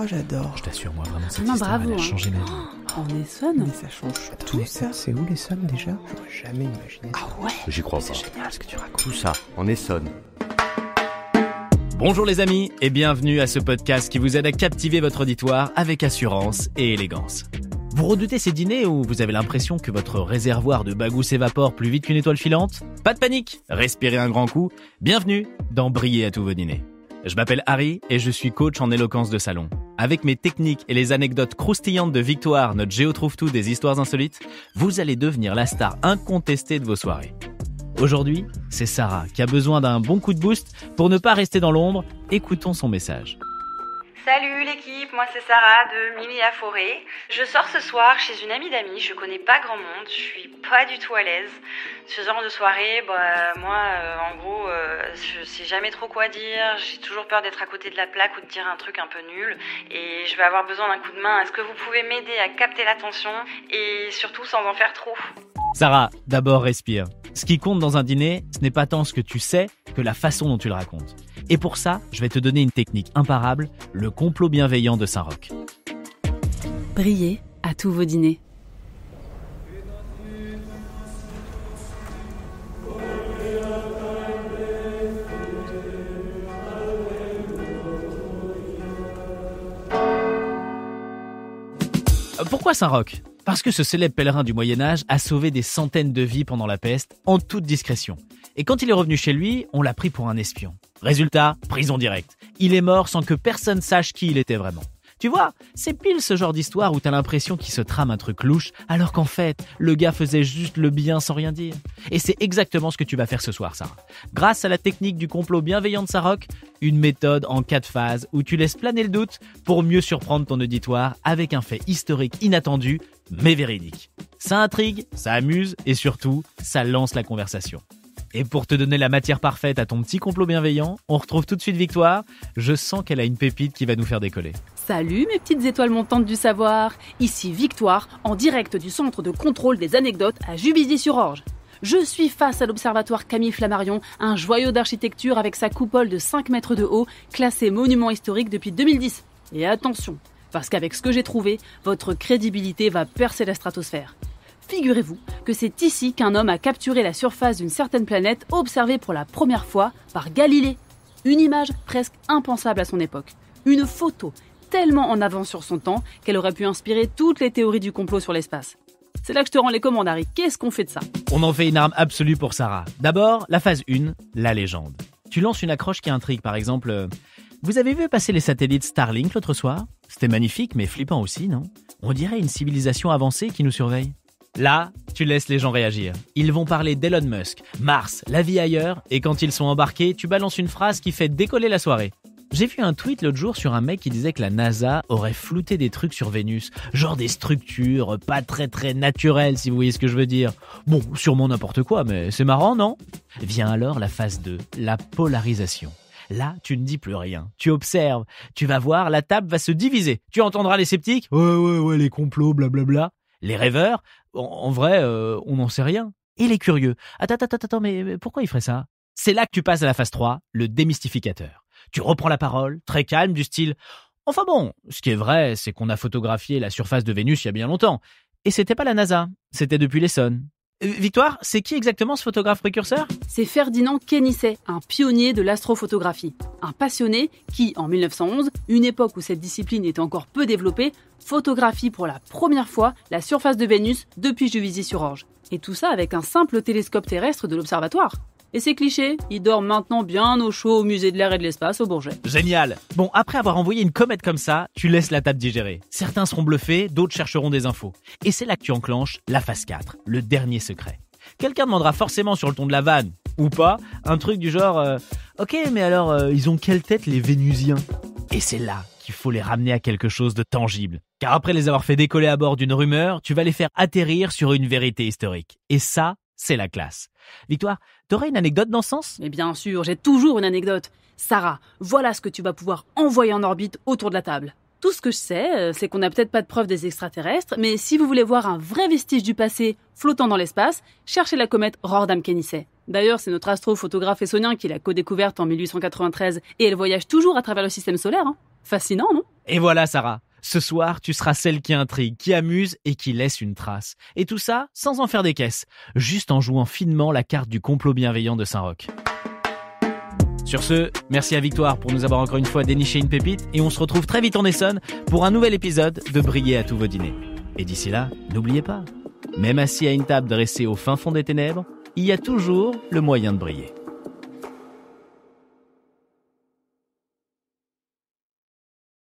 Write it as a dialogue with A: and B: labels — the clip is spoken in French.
A: Oh, j'adore.
B: Je t'assure, moi, vraiment, cette
C: Non,
B: histoire,
C: bravo,
B: elle a
C: hein.
B: changé ma vie.
C: En Essonne.
A: Mais ça change tout
D: Mais
A: ça.
D: c'est où l'Essonne déjà? J'aurais jamais imaginé.
A: Ah ouais?
D: J'y crois pas.
A: C'est génial ce que tu racontes.
D: Tout ça, en Essonne.
B: Bonjour les amis et bienvenue à ce podcast qui vous aide à captiver votre auditoire avec assurance et élégance. Vous redoutez ces dîners où vous avez l'impression que votre réservoir de bagou s'évapore plus vite qu'une étoile filante? Pas de panique, respirez un grand coup. Bienvenue dans Briller à tous vos dîners. Je m'appelle Harry et je suis coach en éloquence de salon. Avec mes techniques et les anecdotes croustillantes de Victoire, notre géotrouve-tout des histoires insolites, vous allez devenir la star incontestée de vos soirées. Aujourd'hui, c'est Sarah qui a besoin d'un bon coup de boost pour ne pas rester dans l'ombre. Écoutons son message.
E: Salut l'équipe, moi c'est Sarah de Mimi la Forêt. Je sors ce soir chez une amie d'amis, je connais pas grand monde, je suis pas du tout à l'aise. Ce genre de soirée, en gros, je sais jamais trop quoi dire, j'ai toujours peur d'être à côté de la plaque ou de dire un truc un peu nul. Et je vais avoir besoin d'un coup de main. Est-ce que vous pouvez m'aider à capter l'attention et surtout sans en faire trop ?
B: Sarah, d'abord respire. Ce qui compte dans un dîner, ce n'est pas tant ce que tu sais que la façon dont tu le racontes. Et pour ça, je vais te donner une technique imparable, le complot bienveillant de Saint-Roch.
C: Briller à tous vos dîners.
B: Pourquoi Saint-Roch ? Parce que ce célèbre pèlerin du Moyen-Âge a sauvé des centaines de vies pendant la peste, en toute discrétion. Et quand il est revenu chez lui, on l'a pris pour un espion. Résultat, prison directe. Il est mort sans que personne sache qui il était vraiment. Tu vois, c'est pile ce genre d'histoire où t'as l'impression qu'il se trame un truc louche, alors qu'en fait, le gars faisait juste le bien sans rien dire. Et c'est exactement ce que tu vas faire ce soir, Sarah. Grâce à la technique du complot bienveillant de Saint-Roch, une méthode en 4 phases où tu laisses planer le doute pour mieux surprendre ton auditoire avec un fait historique inattendu, mais véridique. Ça intrigue, ça amuse et surtout, ça lance la conversation. Et pour te donner la matière parfaite à ton petit complot bienveillant, on retrouve tout de suite Victoire. Je sens qu'elle a une pépite qui va nous faire décoller.
C: Salut mes petites étoiles montantes du savoir. Ici Victoire, en direct du centre de contrôle des anecdotes à Juvisy-sur-Orge. Je suis face à l'observatoire Camille Flammarion, un joyau d'architecture avec sa coupole de 5 mètres de haut, classé monument historique depuis 2010. Et attention, parce qu'avec ce que j'ai trouvé, votre crédibilité va percer la stratosphère. Figurez-vous que c'est ici qu'un homme a capturé la surface d'une certaine planète observée pour la première fois par Galilée. Une image presque impensable à son époque. Une photo tellement en avance sur son temps qu'elle aurait pu inspirer toutes les théories du complot sur l'espace. C'est là que je te rends les commandes, Harry. Qu'est-ce qu'on fait de ça ?
B: On en fait une arme absolue pour Sarah. D'abord, la phase 1, la légende. Tu lances une accroche qui intrigue, par exemple... Vous avez vu passer les satellites Starlink l'autre soir ? C'était magnifique, mais flippant aussi, non ? On dirait une civilisation avancée qui nous surveille. Là, tu laisses les gens réagir. Ils vont parler d'Elon Musk, Mars, la vie ailleurs, et quand ils sont embarqués, tu balances une phrase qui fait décoller la soirée. J'ai vu un tweet l'autre jour sur un mec qui disait que la NASA aurait flouté des trucs sur Vénus, genre des structures pas très naturelles, si vous voyez ce que je veux dire. Bon, sûrement n'importe quoi, mais c'est marrant, non ? Vient alors la phase 2, la polarisation. Là, tu ne dis plus rien. Tu observes. Tu vas voir, la table va se diviser. Tu entendras les sceptiques. Ouais, les complots, blablabla. Les rêveurs, en vrai, on n'en sait rien. Et les curieux. Attends, mais pourquoi il ferait ça ? C'est là que tu passes à la phase 3, le démystificateur. Tu reprends la parole, très calme, du style « Enfin bon, ce qui est vrai, c'est qu'on a photographié la surface de Vénus il y a bien longtemps. Et c'était pas la NASA, c'était depuis l'Essonne. Victoire, c'est qui exactement ce photographe précurseur ?
C: C'est Ferdinand Quénisset, un pionnier de l'astrophotographie. Un passionné qui, en 1911, une époque où cette discipline était encore peu développée, photographie pour la première fois la surface de Vénus depuis Juvisy-sur-Orge. Et tout ça avec un simple télescope terrestre de l'observatoire. Et c'est cliché, il dort maintenant bien au chaud au musée de l'air et de l'espace au Bourget.
B: Génial. Bon, après avoir envoyé une comète comme ça, tu laisses la table digérer. Certains seront bluffés, d'autres chercheront des infos. Et c'est là que tu enclenches la phase 4, le dernier secret. Quelqu'un demandera forcément sur le ton de la vanne, ou pas, un truc du genre Ok, mais alors, ils ont quelle tête les Vénusiens ? Et c'est là qu'il faut les ramener à quelque chose de tangible. Car après les avoir fait décoller à bord d'une rumeur, tu vas les faire atterrir sur une vérité historique. Et ça, c'est la classe. Victoire, t'aurais une anecdote dans ce sens ?
C: Mais bien sûr, j'ai toujours une anecdote. Sarah, voilà ce que tu vas pouvoir envoyer en orbite autour de la table. Tout ce que je sais, c'est qu'on n'a peut-être pas de preuve des extraterrestres, mais si vous voulez voir un vrai vestige du passé flottant dans l'espace, cherchez la comète Rordam-Quénisset. D'ailleurs, c'est notre astrophotographe essonien qui l'a co-découverte en 1893 et elle voyage toujours à travers le système solaire. Fascinant, non?
B: Et voilà Sarah, ce soir tu seras celle qui intrigue, qui amuse et qui laisse une trace. Et tout ça sans en faire des caisses, juste en jouant finement la carte du complot bienveillant de Saint-Roch. Sur ce, merci à Victoire pour nous avoir encore une fois déniché une pépite et on se retrouve très vite en Essonne pour un nouvel épisode de Briller à tous vos dîners. Et d'ici là, n'oubliez pas, même assis à une table dressée au fin fond des ténèbres, il y a toujours le moyen de briller.